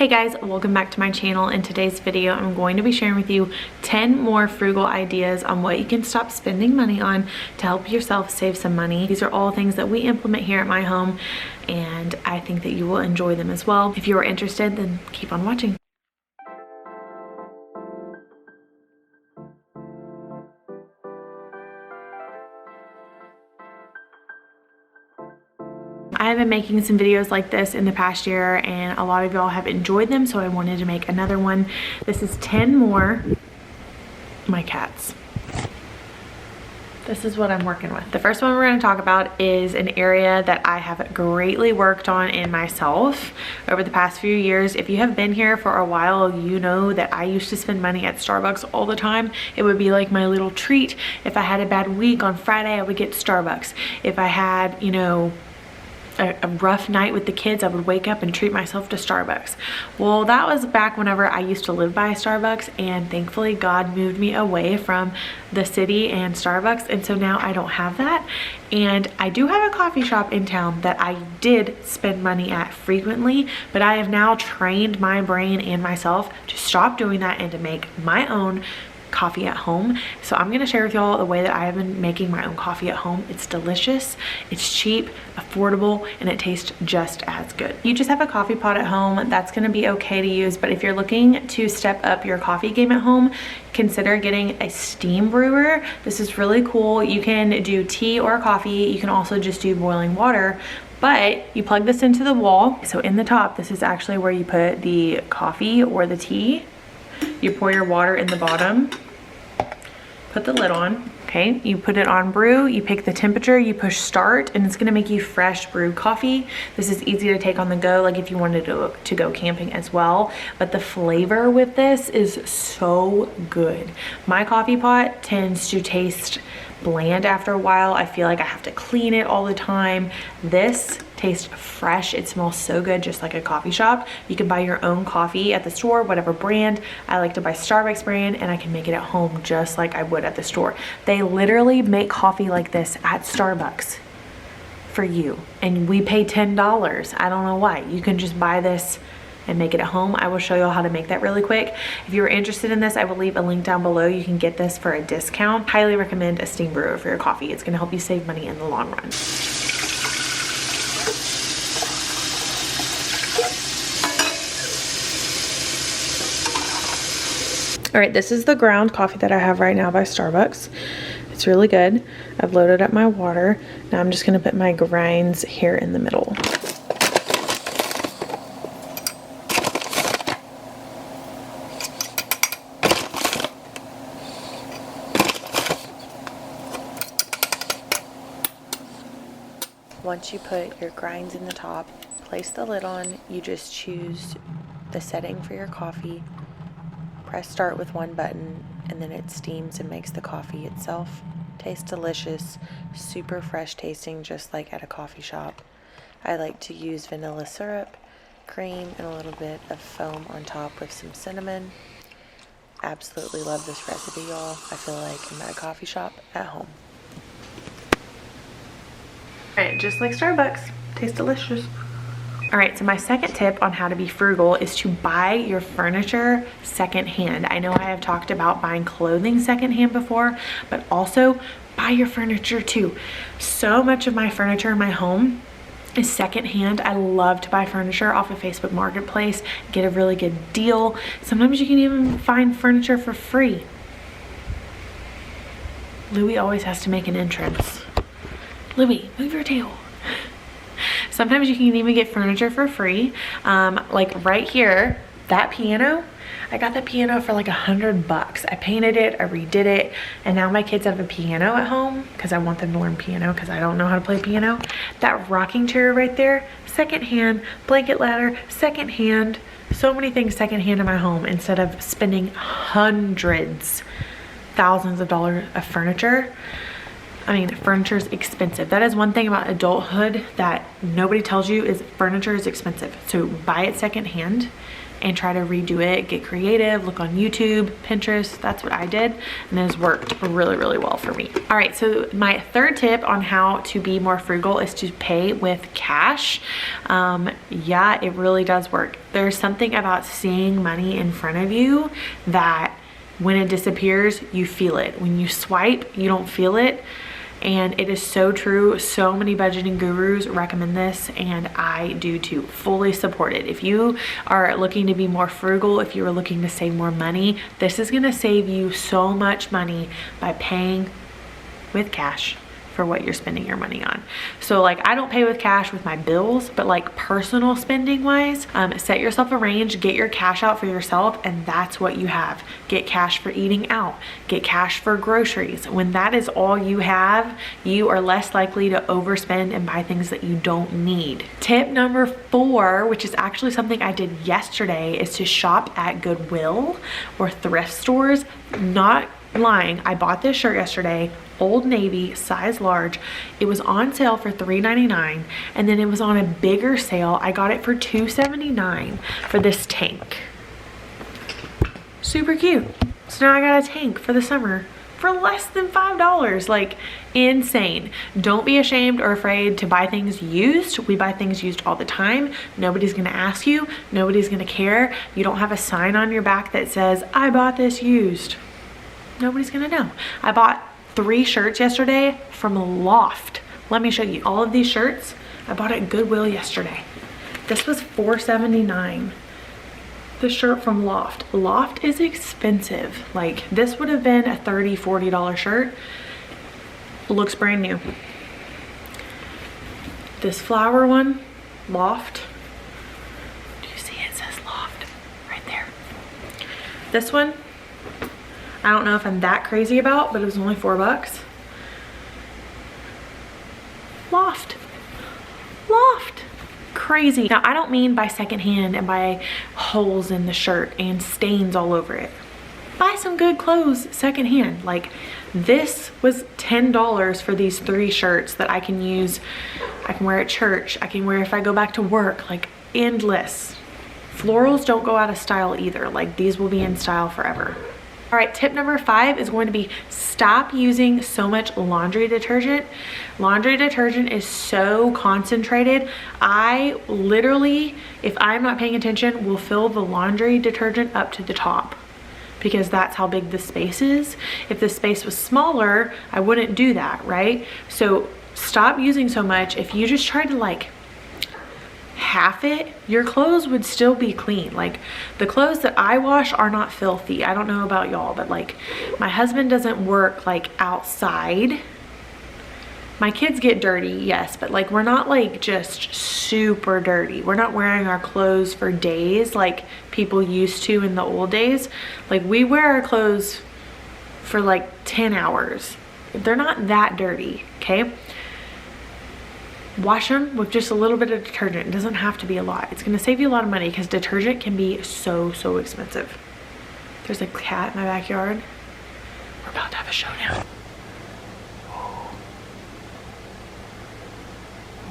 Hey guys, welcome back to my channel. In today's video, I'm going to be sharing with you 10 more frugal ideas on what you can stop spending money on to help yourself save some money. These are all things that we implement here at my home, and I think that you will enjoy them as well. If you are interested, then keep on watching. I have been making some videos like this in the past year and a lot of y'all have enjoyed them, so I wanted to make another one. This is 10 more. My cats. This is what I'm working with. The first one we're going to talk about is an area that I have greatly worked on in myself over the past few years. If you have been here for a while, you know that I used to spend money at Starbucks all the time. It would be like my little treat. If I had a bad week on Friday, I would get Starbucks. If I had, you know, a rough night with the kids, I would wake up and treat myself to Starbucks. Well, that was back whenever I used to live by Starbucks, and thankfully God moved me away from the city and Starbucks, and so now I don't have that. And I do have a coffee shop in town that I did spend money at frequently, but I have now trained my brain and myself to stop doing that and to make my own coffee at home. So I'm going to share with y'all the way that I have been making my own coffee at home. It's delicious, it's cheap, affordable, and it tastes just as good. You just have a coffee pot at home, that's going to be okay to use, but if you're looking to step up your coffee game at home, consider getting a steam brewer. This is really cool. You can do tea or coffee. You can also just do boiling water, but you plug this into the wall. So in the top, this is actually where you put the coffee or the tea. You pour your water in the bottom, put the lid on, okay? You put it on brew, you pick the temperature, you push start, and it's gonna make you fresh brewed coffee. This is easy to take on the go, like if you wanted to go camping as well. But the flavor with this is so good. My coffee pot tends to taste bland after a while. I feel like I have to clean it all the time. This tastes fresh. It smells so good, just like a coffee shop. You can buy your own coffee at the store, whatever brand. I like to buy Starbucks brand, and I can make it at home just like I would at the store. They literally make coffee like this at Starbucks for you, and we pay $10. I don't know why. You can just buy this and make it at home. I will show you how to make that really quick. If you're interested in this, I will leave a link down below. You can get this for a discount. Highly recommend a steam brewer for your coffee. It's gonna help you save money in the long run. All right, this is the ground coffee that I have right now by Starbucks. It's really good. I've loaded up my water. Now I'm just gonna put my grinds here in the middle. Once you put your grinds in the top, place the lid on. You just choose the setting for your coffee. Press start with one button, and then it steams and makes the coffee itself. Tastes delicious, super fresh tasting, just like at a coffee shop. I like to use vanilla syrup, cream, and a little bit of foam on top with some cinnamon. Absolutely love this recipe, y'all. I feel like I'm at a coffee shop at home. Alright, just like Starbucks, tastes delicious. Alright, so my second tip on how to be frugal is to buy your furniture secondhand. I know I have talked about buying clothing secondhand before, but also buy your furniture too. So much of my furniture in my home is secondhand. I love to buy furniture off of Facebook Marketplace, get a really good deal. Sometimes you can even find furniture for free. Louie always has to make an entrance. Louie, move your tail. Sometimes you can even get furniture for free. Like right here, that piano, I got that piano for like $100. I painted it, I redid it, and now my kids have a piano at home because I want them to learn piano because I don't know how to play piano. That rocking chair right there, secondhand. Blanket ladder, secondhand. So many things secondhand in my home instead of spending hundreds, thousands of dollars of furniture. I mean, furniture is expensive. That is one thing about adulthood that nobody tells you, is furniture is expensive. So buy it secondhand and try to redo it, get creative, look on YouTube, Pinterest. That's what I did, and it has worked really, really well for me. All right, so my third tip on how to be more frugal is to pay with cash. Yeah, it really does work. There's something about seeing money in front of you that when it disappears, you feel it. When you swipe, you don't feel it. And it is so true. So many budgeting gurus recommend this, and I do too. Fully support it. If you are looking to be more frugal, if you are looking to save more money, this is gonna save you so much money by paying with cash for what you're spending your money on. So like, I don't pay with cash with my bills, but like personal spending wise, set yourself a range, get your cash out for yourself, and that's what you have. Get cash for eating out, get cash for groceries. When that is all you have, you are less likely to overspend and buy things that you don't need. Tip number 4, which is actually something I did yesterday, is to shop at Goodwill or thrift stores. Not lying, I bought this shirt yesterday, Old Navy, size large. It was on sale for $3.99, and then it was on a bigger sale. I got it for $2.79 for this tank. Super cute. So now I got a tank for the summer for less than $5. Like, insane. Don't be ashamed or afraid to buy things used. We buy things used all the time. Nobody's gonna ask you. Nobody's gonna care. You don't have a sign on your back that says, I bought this used. Nobody's gonna know. I bought 3 shirts yesterday from Loft. Let me show you. All of these shirts I bought at Goodwill yesterday. This was $4.79. The shirt from Loft. Loft is expensive. Like, this would have been a $30, $40 shirt. Looks brand new. This flower one, Loft. Do you see it says Loft right there? This one, I don't know if I'm that crazy about, but it was only $4. Loft. Loft. Crazy. Now, I don't mean buy secondhand and buy holes in the shirt and stains all over it. Buy some good clothes secondhand. Like, this was $10 for these 3 shirts that I can use. I can wear at church. I can wear if I go back to work. Like, endless. Florals don't go out of style either. Like, these will be in style forever. All right, tip number 5 is going to be stop using so much laundry detergent. Laundry detergent is so concentrated. I literally, if I'm not paying attention, will fill the laundry detergent up to the top because that's how big the space is. If the space was smaller, I wouldn't do that, right? So stop using so much. If you just try to like half it, your clothes would still be clean. Like, the clothes that I wash are not filthy. I don't know about y'all, but like, my husband doesn't work like outside. My kids get dirty, yes, but like, we're not like just super dirty. We're not wearing our clothes for days like people used to in the old days. Like, we wear our clothes for like 10 hours. They're not that dirty, okay? Wash them with just a little bit of detergent. It doesn't have to be a lot. It's gonna save you a lot of money because detergent can be so, so expensive. There's a cat in my backyard. We're about to have a showdown.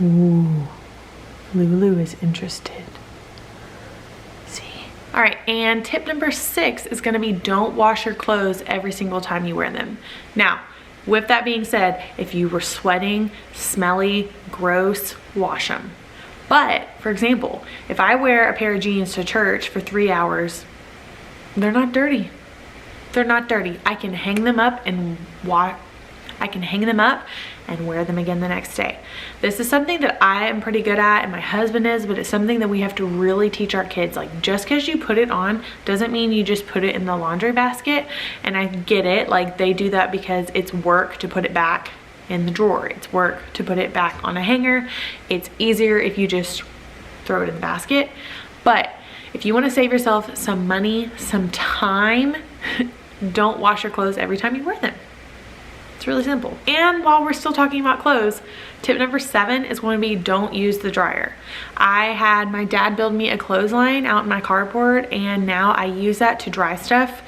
Ooh, Lulu is interested. See? All right, and tip number 6 is gonna be don't wash your clothes every single time you wear them. Now, with that being said, if you were sweating, smelly, gross, wash them. But, for example, if I wear a pair of jeans to church for 3 hours, they're not dirty. They're not dirty. I can hang them up and wear them again the next day. This is something that I am pretty good at and my husband is, but it's something that we have to really teach our kids. Like, just because you put it on doesn't mean you just put it in the laundry basket. And I get it, like, they do that because it's work to put it back in the drawer. It's work to put it back on a hanger. It's easier if you just throw it in the basket. But if you want to save yourself some money, some time, don't wash your clothes every time you wear them. It's really simple. And while we're still talking about clothes, tip number 7 is going to be don't use the dryer. I had my dad build me a clothesline out in my carport, and now I use that to dry stuff.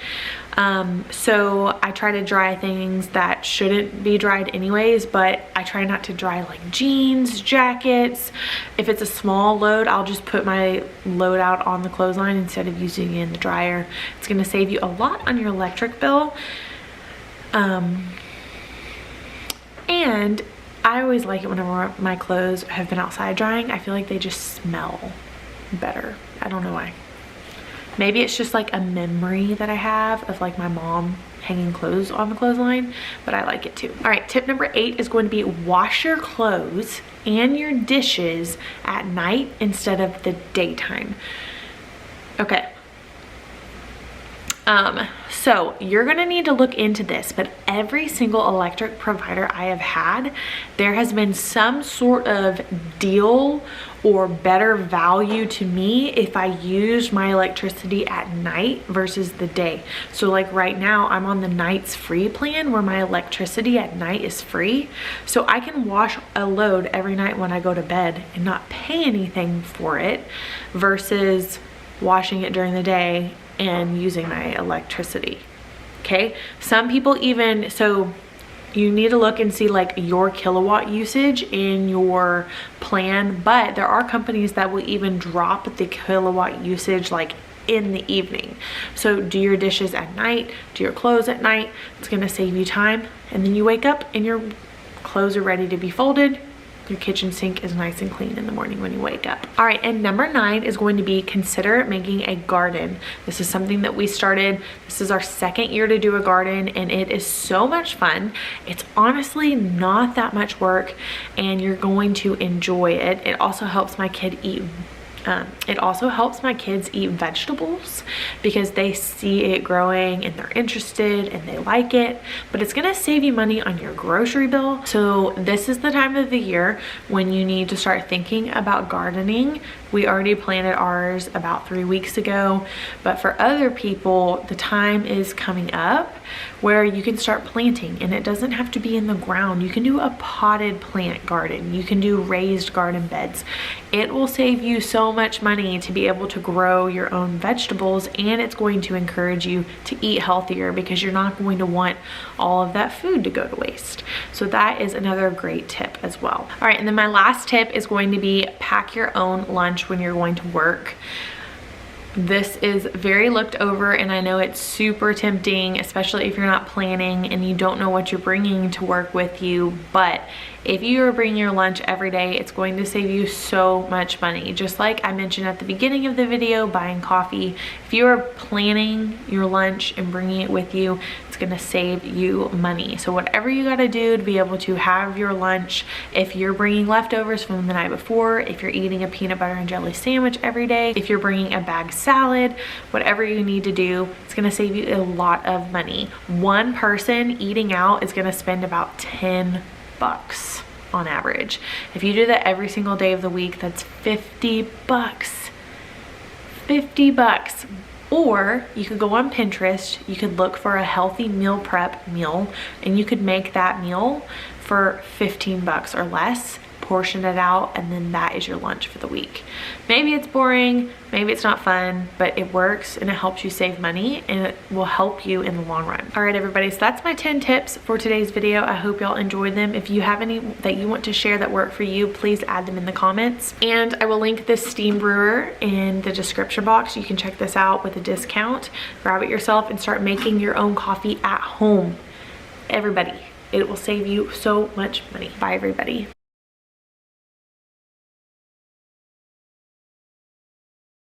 So I try to dry things that shouldn't be dried anyways, but I try not to dry like jeans, jackets. If it's a small load, I'll just put my load out on the clothesline instead of using it in the dryer. It's gonna save you a lot on your electric bill. And I always like it whenever my clothes have been outside drying. I feel like they just smell better. I don't know why. Maybe it's just like a memory that I have of like my mom hanging clothes on the clothesline, but I like it too. All right, tip number 8 is going to be wash your clothes and your dishes at night instead of the daytime. Okay. So you're gonna need to look into this, but every single electric provider I have had, there has been some sort of deal or better value to me if I used my electricity at night versus the day. So like right now, I'm on the nights free plan where my electricity at night is free. So I can wash a load every night when I go to bed and not pay anything for it versus washing it during the day and using my electricity. Okay, some people even, so you need to look and see like your kilowatt usage in your plan, but there are companies that will even drop the kilowatt usage like in the evening. So do your dishes at night, do your clothes at night. It's gonna save you time, and then you wake up and your clothes are ready to be folded. Your kitchen sink is nice and clean in the morning when you wake up. All right, and number 9 is going to be consider making a garden. This is something that we started. This is our 2nd year to do a garden, and it is so much fun. It's honestly not that much work, and you're going to enjoy it. It also helps my kids eat vegetables because they see it growing and they're interested and they like it, but it's gonna save you money on your grocery bill. So this is the time of the year when you need to start thinking about gardening. We already planted ours about 3 weeks ago, but for other people, the time is coming up where you can start planting, and it doesn't have to be in the ground. You can do a potted plant garden. You can do raised garden beds. It will save you so much money to be able to grow your own vegetables, and it's going to encourage you to eat healthier because you're not going to want all of that food to go to waste. So that is another great tip as well. All right, and then my last tip is going to be pack your own lunch when you're going to work. This is very looked over, and I know it's super tempting, especially if you're not planning and you don't know what you're bringing to work with you. But if you are bringing your lunch every day, it's going to save you so much money. Just like I mentioned at the beginning of the video, buying coffee. If you are planning your lunch and bringing it with you, it's gonna save you money. So whatever you gotta do to be able to have your lunch, if you're bringing leftovers from the night before, if you're eating a peanut butter and jelly sandwich every day, if you're bringing a bag salad, whatever you need to do, it's gonna save you a lot of money. One person eating out is gonna spend about $10 on average. If you do that every single day of the week, that's $50. $50. Or you could go on Pinterest, you could look for a healthy meal prep meal, and you could make that meal for $15 or less, portion it out, and then that is your lunch for the week. Maybe it's boring, maybe it's not fun, but it works and it helps you save money, and it will help you in the long run. All right, everybody, so that's my 10 tips for today's video. I hope y'all enjoyed them. If you have any that you want to share that work for you, please add them in the comments. And I will link this steam brewer in the description box. You can check this out with a discount. Grab it yourself and start making your own coffee at home. Everybody, it will save you so much money. Bye, everybody.